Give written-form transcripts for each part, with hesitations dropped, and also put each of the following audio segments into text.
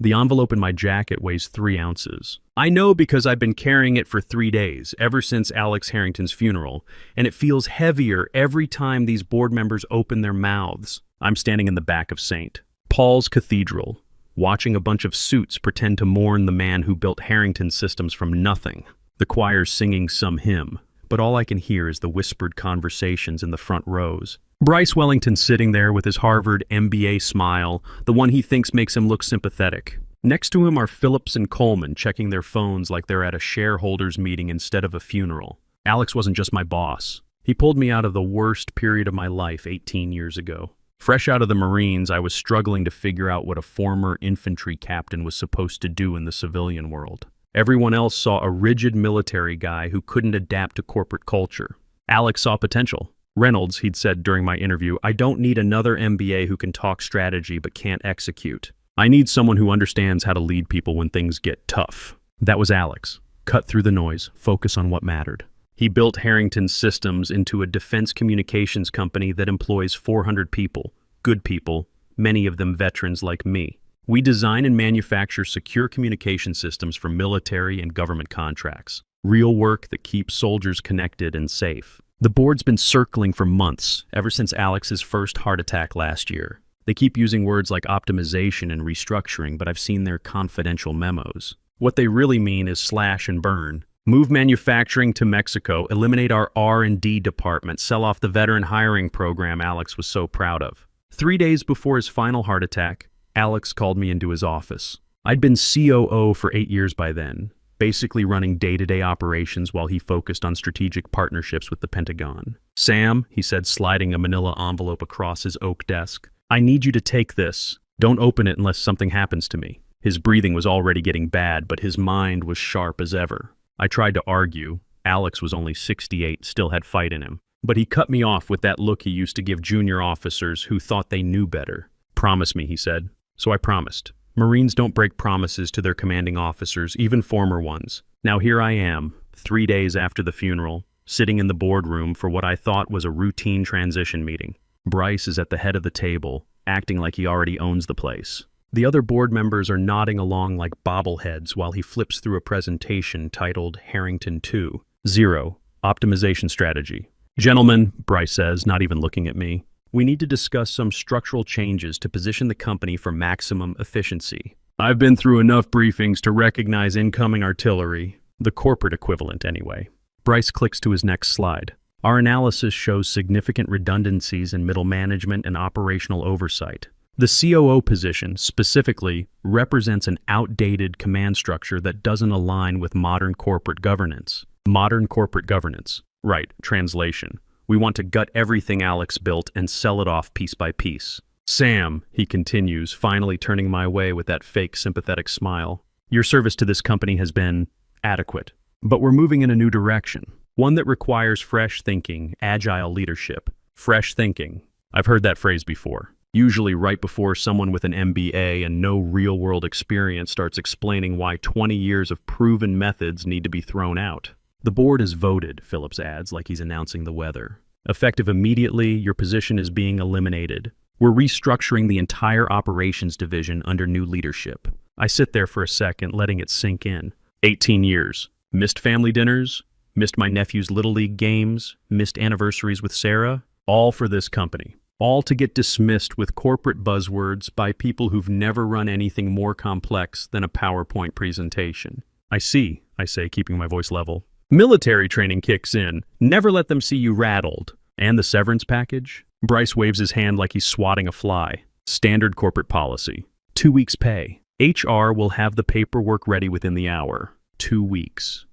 The envelope in my jacket weighs 3 ounces. I know because I've been carrying it for 3 days, ever since Alex Harrington's funeral, and it feels heavier every time these board members open their mouths. I'm standing in the back of St. Paul's Cathedral, watching a bunch of suits pretend to mourn the man who built Harrington Systems from nothing. The choir's singing some hymn, but all I can hear is the whispered conversations in the front rows. Bryce Wellington sitting there with his Harvard MBA smile, the one he thinks makes him look sympathetic. Next to him are Phillips and Coleman checking their phones like they're at a shareholders meeting instead of a funeral. Alex wasn't just my boss. He pulled me out of the worst period of my life 18 years ago. Fresh out of the Marines, I was struggling to figure out what a former infantry captain was supposed to do in the civilian world. Everyone else saw a rigid military guy who couldn't adapt to corporate culture. Alex saw potential. Reynolds, he'd said during my interview, "I don't need another MBA who can talk strategy but can't execute. I need someone who understands how to lead people when things get tough." That was Alex. Cut through the noise, focus on what mattered. He built Harrington Systems into a defense communications company that employs 400 people, good people, many of them veterans like me. We design and manufacture secure communication systems for military and government contracts. Real work that keeps soldiers connected and safe. The board's been circling for months, ever since Alex's first heart attack last year. They keep using words like optimization and restructuring, but I've seen their confidential memos. What they really mean is slash and burn. Move manufacturing to Mexico, eliminate our R&D department, sell off the veteran hiring program Alex was so proud of. 3 days before his final heart attack, Alex called me into his office. I'd been COO for 8 years by then, basically running day-to-day operations while he focused on strategic partnerships with the Pentagon. "Sam," he said, sliding a manila envelope across his oak desk, "I need you to take this. Don't open it unless something happens to me." His breathing was already getting bad, but his mind was sharp as ever. I tried to argue. Alex was only 68, still had fight in him. But he cut me off with that look he used to give junior officers who thought they knew better. "Promise me," he said. So I promised. Marines don't break promises to their commanding officers, even former ones. Now here I am, 3 days after the funeral, sitting in the boardroom for what I thought was a routine transition meeting. Bryce is at the head of the table, acting like he already owns the place. The other board members are nodding along like bobbleheads while he flips through a presentation titled Harrington 2.0, Optimization Strategy. "Gentlemen," Bryce says, not even looking at me, "we need to discuss some structural changes to position the company for maximum efficiency. I've been through enough briefings to recognize incoming artillery, the corporate equivalent anyway." Bryce clicks to his next slide. "Our analysis shows significant redundancies in middle management and operational oversight. The COO position, specifically, represents an outdated command structure that doesn't align with modern corporate governance." Modern corporate governance. Right, translation. We want to gut everything Alex built and sell it off piece by piece. "Sam," he continues, finally turning my way with that fake sympathetic smile, "your service to this company has been adequate. But we're moving in a new direction. One that requires fresh thinking, agile leadership." Fresh thinking. I've heard that phrase before. Usually right before someone with an MBA and no real-world experience starts explaining why 20 years of proven methods need to be thrown out. "The board has voted," Phillips adds, like he's announcing the weather. "Effective immediately, your position is being eliminated. We're restructuring the entire operations division under new leadership." I sit there for a second, letting it sink in. 18 years. Missed family dinners, missed my nephew's Little League games, missed anniversaries with Sarah, all for this company. All to get dismissed with corporate buzzwords by people who've never run anything more complex than a PowerPoint presentation. "I see," I say, keeping my voice level. "Military training kicks in. Never let them see you rattled. And the severance package?" Bryce waves his hand like he's swatting a fly. "Standard corporate policy. 2 weeks pay. HR will have the paperwork ready within the hour. 2 weeks.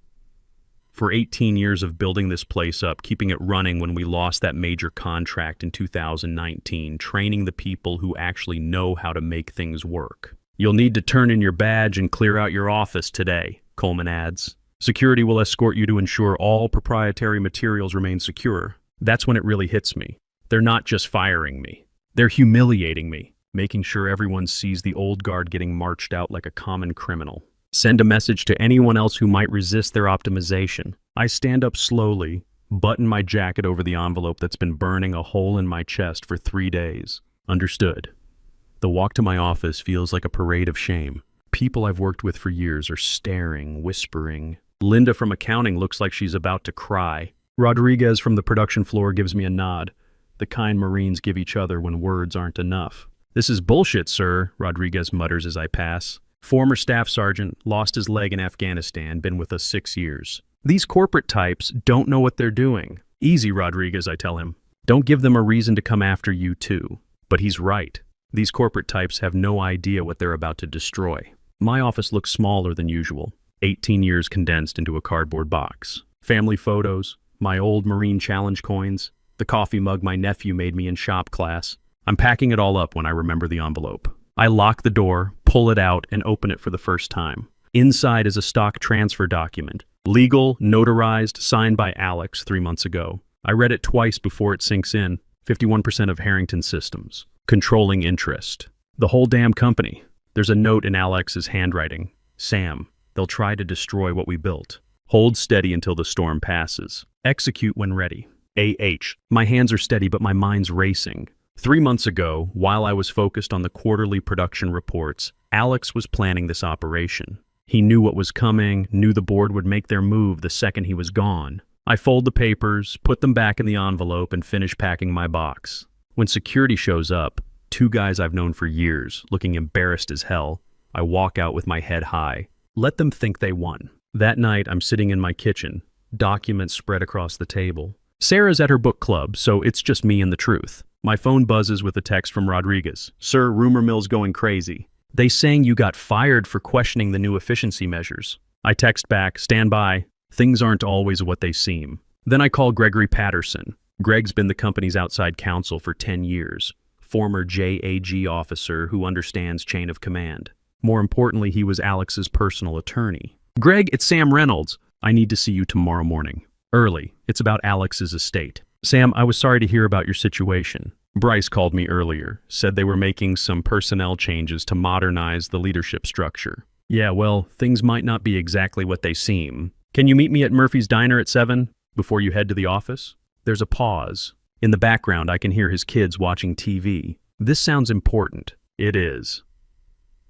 For 18 years of building this place up, keeping it running when we lost that major contract in 2019, training the people who actually know how to make things work. You'll need to turn in your badge and clear out your office today," Coleman adds. "Security will escort you to ensure all proprietary materials remain secure." That's when it really hits me. They're not just firing me. They're humiliating me, making sure everyone sees the old guard getting marched out like a common criminal. Send a message to anyone else who might resist their optimization. I stand up slowly, button my jacket over the envelope that's been burning a hole in my chest for 3 days. Understood. The walk to my office feels like a parade of shame. people I've worked with for years are staring, whispering. Linda from accounting looks like she's about to cry. Rodriguez from the production floor gives me a nod. The kind Marines give each other when words aren't enough. "This is bullshit, sir," Rodriguez mutters as I pass. "Former staff sergeant, lost his leg in Afghanistan, been with us 6 years. These corporate types don't know what they're doing." "Easy, Rodriguez," I tell him. "Don't give them a reason to come after you too." But he's right. These corporate types have no idea what they're about to destroy. My office looks smaller than usual. 18 years condensed into a cardboard box. Family photos, my old Marine Challenge coins, the coffee mug my nephew made me in shop class. I'm packing it all up when I remember the envelope. I lock the door, pull it out, and open it for the first time. Inside is a stock transfer document. Legal, notarized, signed by Alex 3 months ago. I read it twice before it sinks in. 51% of Harrington Systems. Controlling interest. The whole damn company. There's a note in Alex's handwriting. "Sam, they'll try to destroy what we built. Hold steady until the storm passes. Execute when ready. AH." My hands are steady, but my mind's racing. 3 months ago, while I was focused on the quarterly production reports, Alex was planning this operation. He knew what was coming, knew the board would make their move the second he was gone. I fold the papers, put them back in the envelope, and finish packing my box. When security shows up, 2 guys I've known for years, looking embarrassed as hell, I walk out with my head high. Let them think they won. That night, I'm sitting in my kitchen, documents spread across the table. Sarah's at her book club, so it's just me and the truth. My phone buzzes with a text from Rodriguez. "Sir, rumor mill's going crazy. They saying you got fired for questioning the new efficiency measures." I text back, "Stand by. Things aren't always what they seem." Then I call Gregory Patterson. Greg's been the company's outside counsel for 10 years. Former JAG officer who understands chain of command. More importantly, he was Alex's personal attorney. "Greg, it's Sam Reynolds. I need to see you tomorrow morning. Early. It's about Alex's estate." "Sam, I was sorry to hear about your situation. Bryce called me earlier, said they were making some personnel changes to modernize the leadership structure." "Yeah, well, things might not be exactly what they seem. Can you meet me at Murphy's Diner at 7 before you head to the office?" There's a pause. In the background, I can hear his kids watching TV. This sounds important. It is.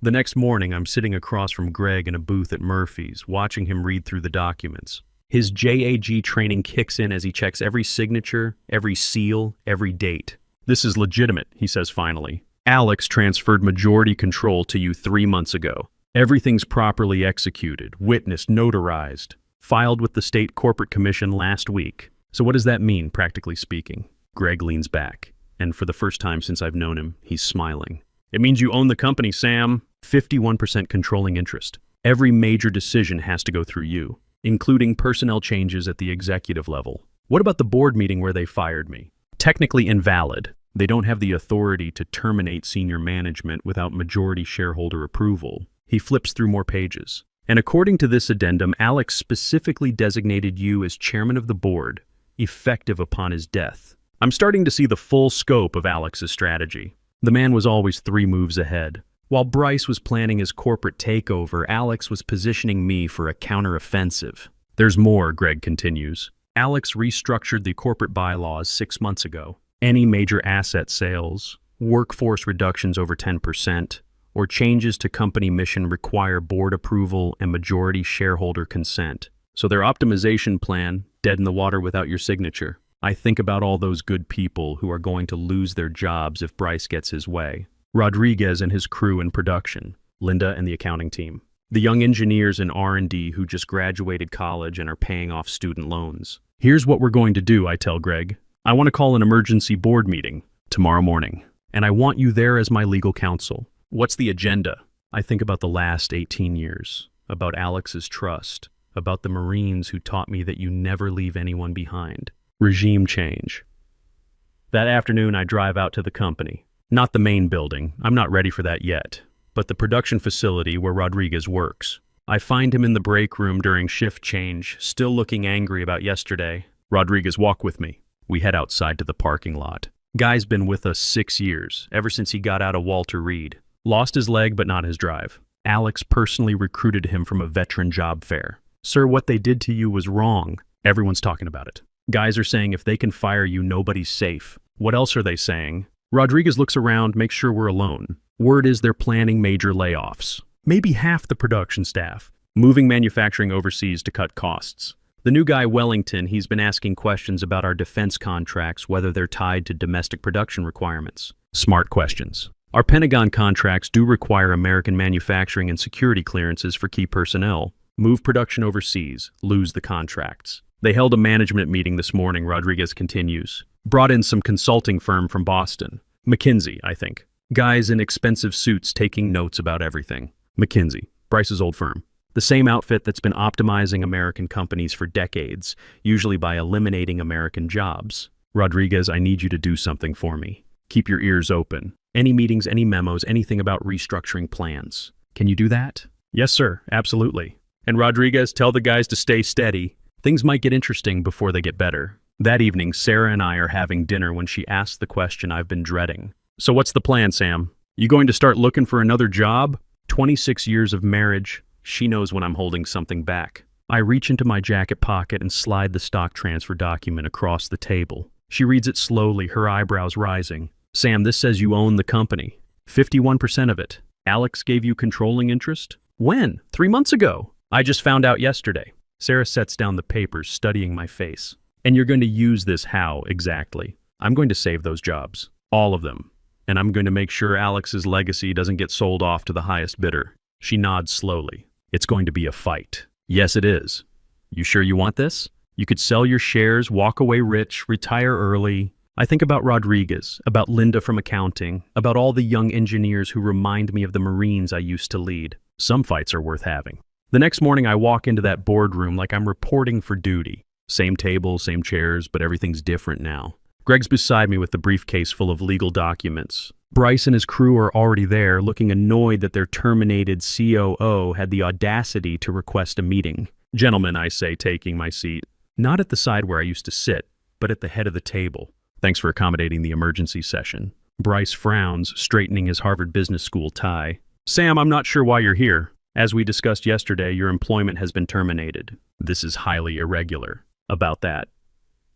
The next morning, I'm sitting across from Greg in a booth at Murphy's, watching him read through the documents. His JAG training kicks in as he checks every signature, every seal, every date. "This is legitimate," he says finally. "Alex transferred majority control to you 3 months ago. Everything's properly executed, witnessed, notarized, filed with the State Corporate Commission last week. So what does that mean, practically speaking?" Greg leans back, and for the first time since I've known him, he's smiling. "It means you own the company, Sam. 51% controlling interest. Every major decision has to go through you, including personnel changes at the executive level. What about the board meeting where they fired me? Technically invalid. They don't have the authority to terminate senior management without majority shareholder approval." He flips through more pages. "And according to this addendum, Alex specifically designated you as chairman of the board, effective upon his death." I'm starting to see the full scope of Alex's strategy. The man was always 3 moves ahead. While Bryce was planning his corporate takeover, Alex was positioning me for a counteroffensive. "There's more," Greg continues. "Alex restructured the corporate bylaws 6 months ago. Any major asset sales, workforce reductions over 10%, or changes to company mission require board approval and majority shareholder consent. So their optimization plan, dead in the water without your signature. I think about all those good people who are going to lose their jobs if Bryce gets his way. Rodriguez and his crew in production, Linda and the accounting team. The young engineers in R&D who just graduated college and are paying off student loans. Here's what we're going to do," I tell Greg. "I want to call an emergency board meeting tomorrow morning, and I want you there as my legal counsel." "What's the agenda?" I think about the last 18 years, about Alex's trust, about the Marines who taught me that you never leave anyone behind. Regime change. That afternoon, I drive out to the company. Not the main building, I'm not ready for that yet, but the production facility where Rodriguez works. I find him in the break room during shift change, still looking angry about yesterday. "Rodriguez, walk with me." We head outside to the parking lot. Guy's been with us 6 years, ever since he got out of Walter Reed. Lost his leg, but not his drive. Alex personally recruited him from a veteran job fair. "Sir, what they did to you was wrong." Everyone's talking about it. Guys are saying if they can fire you, nobody's safe. What else are they saying? Rodriguez looks around, makes sure we're alone. Word is they're planning major layoffs. maybe half the production staff, moving manufacturing overseas to cut costs. The new guy, Wellington, he's been asking questions about our defense contracts, whether they're tied to domestic production requirements. Smart questions. Our Pentagon contracts do require American manufacturing and security clearances for key personnel. Move production overseas, lose the contracts. They held a management meeting this morning, Rodriguez continues. Brought in some consulting firm from Boston. McKinsey, I think. Guys in expensive suits taking notes about everything. McKinsey, Bryce's old firm. The same outfit that's been optimizing American companies for decades, usually by eliminating American jobs. Rodriguez, I need you to do something for me. Keep your ears open. Any meetings, any memos, anything about restructuring plans. Can you do that? Yes, sir. Absolutely. And Rodriguez, tell the guys to stay steady. Things might get interesting before they get better. That evening, Sarah and I are having dinner when she asked the question I've been dreading. So what's the plan, Sam? You going to start looking for another job? 26 years of marriage. She knows when I'm holding something back. I reach into my jacket pocket and slide the stock transfer document across the table. She reads it slowly, her eyebrows rising. Sam, this says you own the company. 51% of it. Alex gave you controlling interest? When? 3 months ago. I just found out yesterday. Sarah sets down the papers, studying my face. And you're going to use this how, exactly? I'm going to save those jobs. All of them. And I'm going to make sure Alex's legacy doesn't get sold off to the highest bidder. She nods slowly. It's going to be a fight. Yes, it is. You sure you want this? You could sell your shares, walk away rich, retire early. I think about Rodriguez, about Linda from accounting, about all the young engineers who remind me of the Marines I used to lead. Some fights are worth having. The next morning I walk into that boardroom like I'm reporting for duty. Same table, same chairs, but everything's different now. Greg's beside me with the briefcase full of legal documents. Bryce and his crew are already there, looking annoyed that their terminated COO had the audacity to request a meeting. Gentlemen, I say, taking my seat. Not at the side where I used to sit, but at the head of the table. Thanks for accommodating the emergency session. Bryce frowns, straightening his Harvard Business School tie. Sam, I'm not sure why you're here. As we discussed yesterday, your employment has been terminated. This is highly irregular. About that.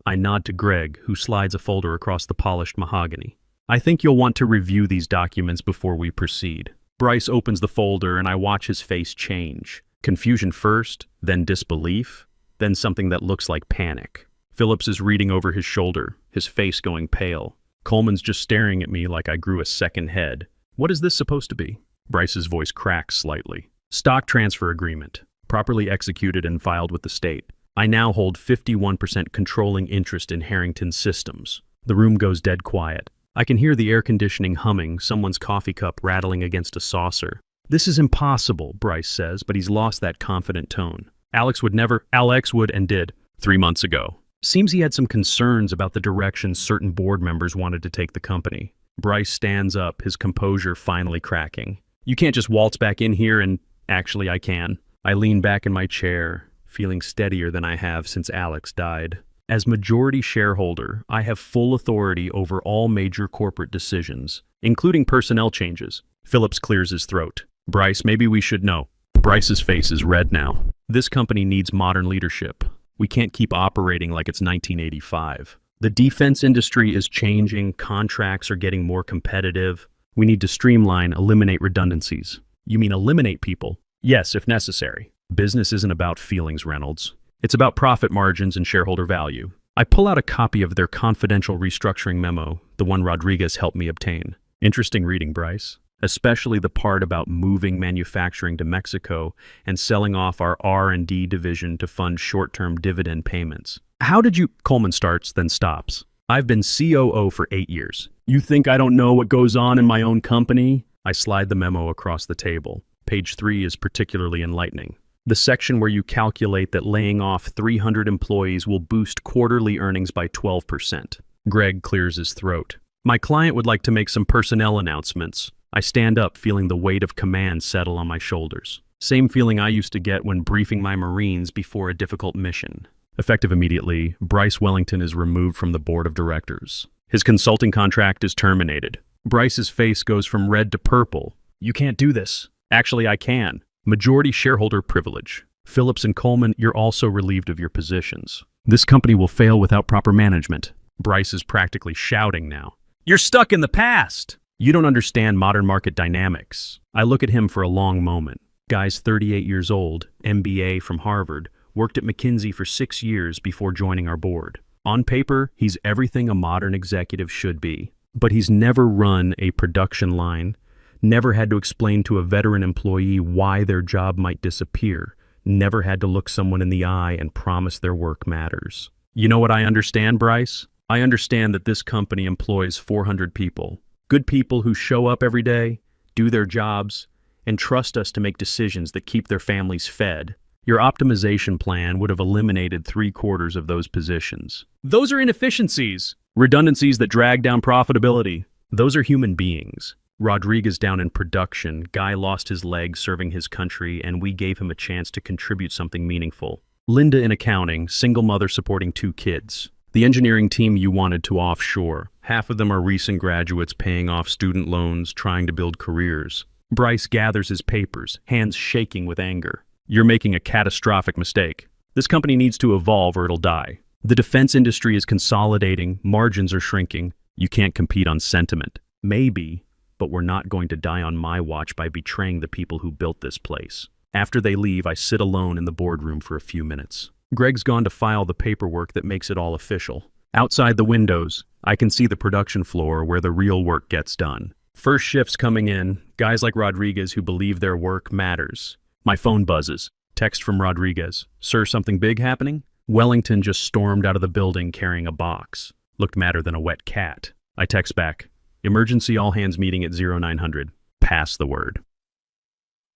I nod to Greg, who slides a folder across the polished mahogany. I think you'll want to review these documents before we proceed. Bryce opens the folder and I watch his face change. Confusion first, then disbelief, then something that looks like panic. Phillips is reading over his shoulder, his face going pale. Coleman's just staring at me like I grew a second head. What is this supposed to be? Bryce's voice cracks slightly. Stock transfer agreement, properly executed and filed with the state. I now hold 51% controlling interest in Harrington Systems. The room goes dead quiet. I can hear the air conditioning humming, someone's coffee cup rattling against a saucer. This is impossible, Bryce says, but he's lost that confident tone. Alex would and did 3 months ago. Seems he had some concerns about the direction certain board members wanted to take the company. Bryce stands up, his composure finally cracking. You can't just waltz back in here and... Actually, I can. I lean back in my chair, feeling steadier than I have since Alex died. As majority shareholder, I have full authority over all major corporate decisions, including personnel changes. Phillips clears his throat. Bryce, maybe we should know. Bryce's face is red now. This company needs modern leadership. We can't keep operating like it's 1985. The defense industry is changing, contracts are getting more competitive. We need to streamline, eliminate redundancies. You mean eliminate people? Yes, if necessary. Business isn't about feelings, Reynolds. It's about profit margins and shareholder value. I pull out a copy of their confidential restructuring memo, the one Rodriguez helped me obtain. Interesting reading, Bryce. Especially the part about moving manufacturing to Mexico and selling off our R&D division to fund short-term dividend payments. How did you... Coleman starts, then stops. I've been COO for 8 years. You think I don't know what goes on in my own company? I slide the memo across the table. Page 3 is particularly enlightening. The section where you calculate that laying off 300 employees will boost quarterly earnings by 12%. Greg clears his throat. My client would like to make some personnel announcements. I stand up, feeling the weight of command settle on my shoulders. Same feeling I used to get when briefing my Marines before a difficult mission. Effective immediately, Bryce Wellington is removed from the board of directors. His consulting contract is terminated. Bryce's face goes from red to purple. You can't do this. Actually, I can. Majority shareholder privilege. Phillips and Coleman, you're also relieved of your positions. This company will fail without proper management. Bryce is practically shouting now. You're stuck in the past! You don't understand modern market dynamics. I look at him for a long moment. Guy's 38 years old, MBA from Harvard, worked at McKinsey for 6 years before joining our board. On paper, he's everything a modern executive should be. But he's never run a production line, never had to explain to a veteran employee why their job might disappear, never had to look someone in the eye and promise their work matters. You know what I understand, Bryce? I understand that this company employs 400 people. Good people who show up every day, do their jobs, and trust us to make decisions that keep their families fed. Your optimization plan would have eliminated 3/4 of those positions. Those are inefficiencies. Redundancies that drag down profitability. Those are human beings. Rodriguez down in production, Guy lost his leg serving his country, and we gave him a chance to contribute something meaningful. Linda in accounting, single mother supporting 2 kids. The engineering team you wanted to offshore. Half of them are recent graduates paying off student loans, trying to build careers. Bryce gathers his papers, hands shaking with anger. You're making a catastrophic mistake. This company needs to evolve or it'll die. The defense industry is consolidating, margins are shrinking. You can't compete on sentiment. Maybe, but we're not going to die on my watch by betraying the people who built this place. After they leave, I sit alone in the boardroom for a few minutes. Greg's gone to file the paperwork that makes it all official. Outside the windows, I can see the production floor where the real work gets done. First shift's coming in, guys like Rodriguez who believe their work matters. My phone buzzes. Text from Rodriguez. Sir, something big happening? Wellington just stormed out of the building carrying a box. Looked madder than a wet cat. I text back. Emergency all hands meeting at 0900. Pass the word.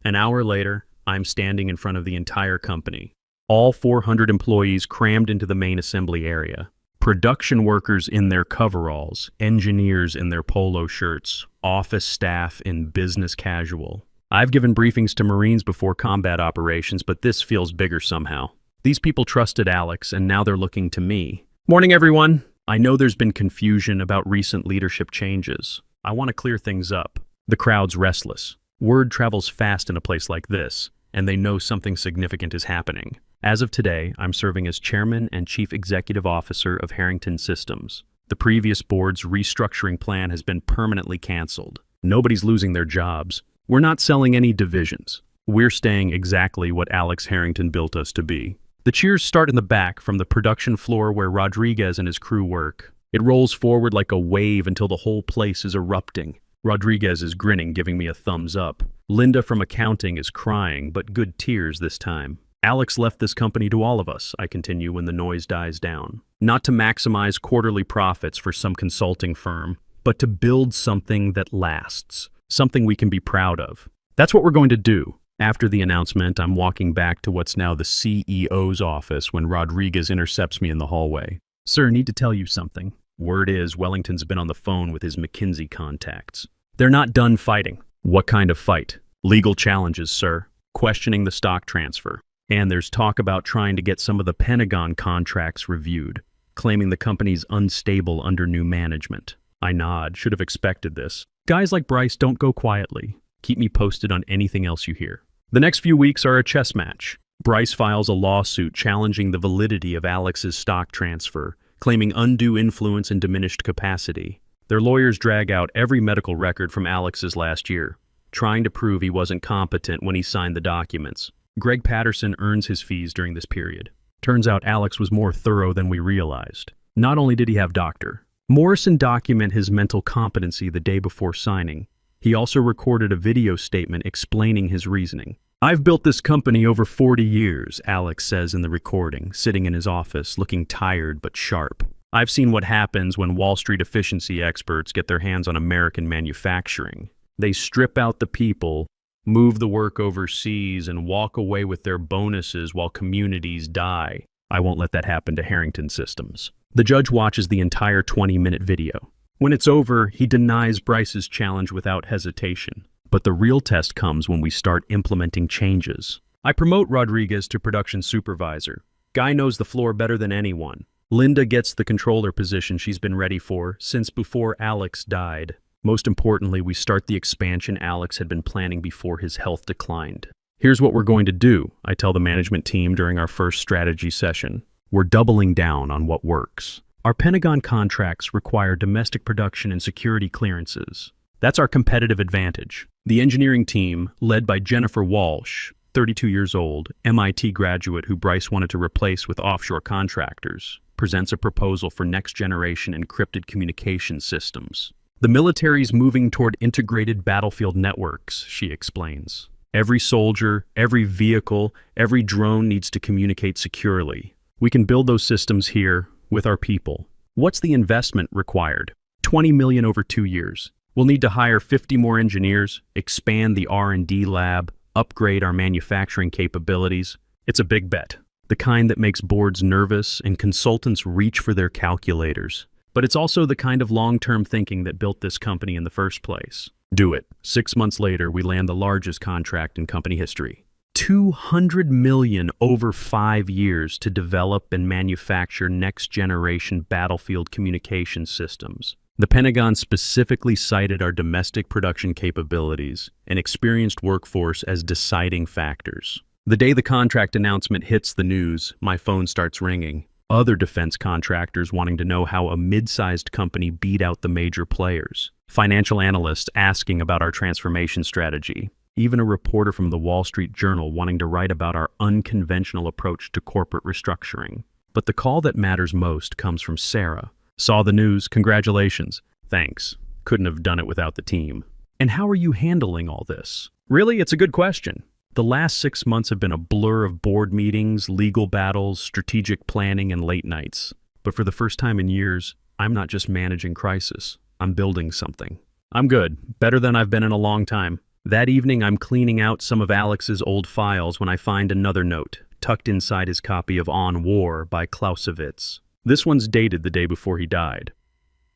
An hour later, I'm standing in front of the entire company. All 400 employees crammed into the main assembly area. Production workers in their coveralls, engineers in their polo shirts, office staff in business casual. I've given briefings to Marines before combat operations, but this feels bigger somehow. These people trusted Alex, and now they're looking to me. Morning, everyone. I know there's been confusion about recent leadership changes. I want to clear things up. The crowd's restless. Word travels fast in a place like this, and they know something significant is happening. As of today, I'm serving as Chairman and Chief Executive Officer of Harrington Systems. The previous board's restructuring plan has been permanently canceled. Nobody's losing their jobs. We're not selling any divisions. We're staying exactly what Alex Harrington built us to be. The cheers start in the back from the production floor where Rodriguez and his crew work. It rolls forward like a wave until the whole place is erupting. Rodriguez is grinning, giving me a thumbs up. Linda from accounting is crying, but good tears this time. Alex left this company to all of us, I continue when the noise dies down. Not to maximize quarterly profits for some consulting firm, but to build something that lasts. Something we can be proud of. That's what we're going to do. After the announcement, I'm walking back to what's now the CEO's office when Rodriguez intercepts me in the hallway. Sir, need to tell you something. Word is Wellington's been on the phone with his McKinsey contacts. They're not done fighting. What kind of fight? Legal challenges, sir. Questioning the stock transfer. And there's talk about trying to get some of the Pentagon contracts reviewed, claiming the company's unstable under new management. I nod, should have expected this. Guys like Bryce don't go quietly. Keep me posted on anything else you hear. The next few weeks are a chess match. Bryce files a lawsuit challenging the validity of Alex's stock transfer, claiming undue influence and diminished capacity. Their lawyers drag out every medical record from Alex's last year, trying to prove he wasn't competent when he signed the documents. Greg Patterson earns his fees during this period. Turns out Alex was more thorough than we realized. Not only did he have Dr. Morrison document his mental competency the day before signing, he also recorded a video statement explaining his reasoning. I've built this company over 40 years, Alex says in the recording, sitting in his office, looking tired but sharp. I've seen what happens when Wall Street efficiency experts get their hands on American manufacturing. They strip out the people, move the work overseas, and walk away with their bonuses while communities die. I won't let that happen to Harrington Systems. The judge watches the entire 20-minute video. When it's over, he denies Bryce's challenge without hesitation. But the real test comes when we start implementing changes. I promote Rodriguez to production supervisor. Guy knows the floor better than anyone. Linda gets the controller position she's been ready for since before Alex died. Most importantly, we start the expansion Alex had been planning before his health declined. Here's what we're going to do, I tell the management team during our first strategy session. We're doubling down on what works. Our Pentagon contracts require domestic production and security clearances. That's our competitive advantage. The engineering team, led by Jennifer Walsh, 32 years old, MIT graduate who Bryce wanted to replace with offshore contractors, presents a proposal for next-generation encrypted communication systems. The military's moving toward integrated battlefield networks, she explains. Every soldier, every vehicle, every drone needs to communicate securely. We can build those systems here with our people. What's the investment required? $20 million over 2 years. We'll need to hire 50 more engineers, expand the R&D lab, upgrade our manufacturing capabilities. It's a big bet, the kind that makes boards nervous and consultants reach for their calculators. But it's also the kind of long-term thinking that built this company in the first place. Do it. 6 months later, we land the largest contract in company history. $200 million over 5 years to develop and manufacture next-generation battlefield communication systems. The Pentagon specifically cited our domestic production capabilities and experienced workforce as deciding factors. The day the contract announcement hits the news, my phone starts ringing. Other defense contractors wanting to know how a mid-sized company beat out the major players. Financial analysts asking about our transformation strategy. Even a reporter from the Wall Street Journal wanting to write about our unconventional approach to corporate restructuring. But the call that matters most comes from Sarah. Saw the news, congratulations. Thanks. Couldn't have done it without the team. And how are you handling all this? Really, it's a good question. The last 6 months have been a blur of board meetings, legal battles, strategic planning, and late nights. But for the first time in years, I'm not just managing crisis. I'm building something. I'm good, better than I've been in a long time. That evening, I'm cleaning out some of Alex's old files when I find another note, tucked inside his copy of On War by Clausewitz. This one's dated the day before he died.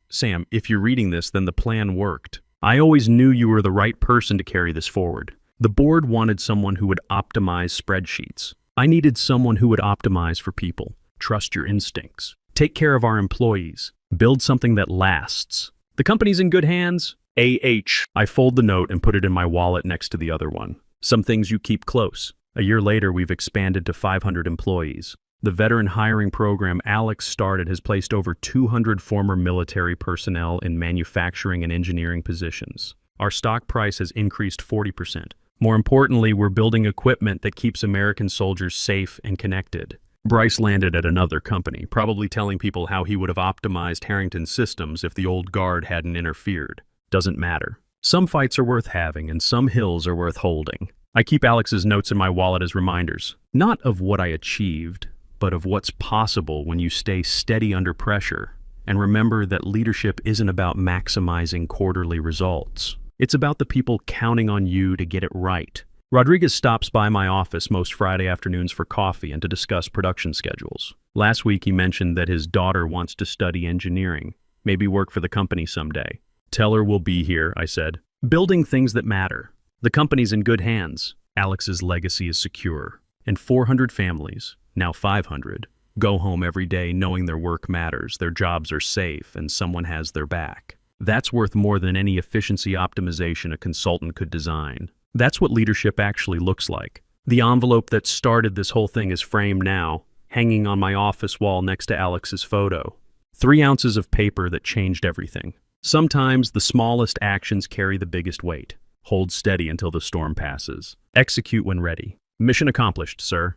Sam, if you're reading this, then the plan worked. I always knew you were the right person to carry this forward. The board wanted someone who would optimize spreadsheets. I needed someone who would optimize for people, trust your instincts, take care of our employees, build something that lasts. The company's in good hands. A.H. I fold the note and put it in my wallet next to the other one. Some things you keep close. A year later, we've expanded to 500 employees. The veteran hiring program Alex started has placed over 200 former military personnel in manufacturing and engineering positions. Our stock price has increased 40%. More importantly, we're building equipment that keeps American soldiers safe and connected. Bryce landed at another company, probably telling people how he would have optimized Harrington's systems if the old guard hadn't interfered. Doesn't matter. Some fights are worth having and some hills are worth holding. I keep Alex's notes in my wallet as reminders, not of what I achieved, but of what's possible when you stay steady under pressure and remember that leadership isn't about maximizing quarterly results. It's about the people counting on you to get it right. Rodriguez stops by my office most Friday afternoons for coffee and to discuss production schedules. Last week he mentioned that his daughter wants to study engineering, maybe work for the company someday. Tell her we'll be here, I said. Building things that matter. The company's in good hands. Alex's legacy is secure. And 400 families, now 500, go home every day knowing their work matters, their jobs are safe, and someone has their back. That's worth more than any efficiency optimization a consultant could design. That's what leadership actually looks like. The envelope that started this whole thing is framed now, hanging on my office wall next to Alex's photo. 3 ounces of paper that changed everything. Sometimes the smallest actions carry the biggest weight. Hold steady until the storm passes. Execute when ready. Mission accomplished, sir.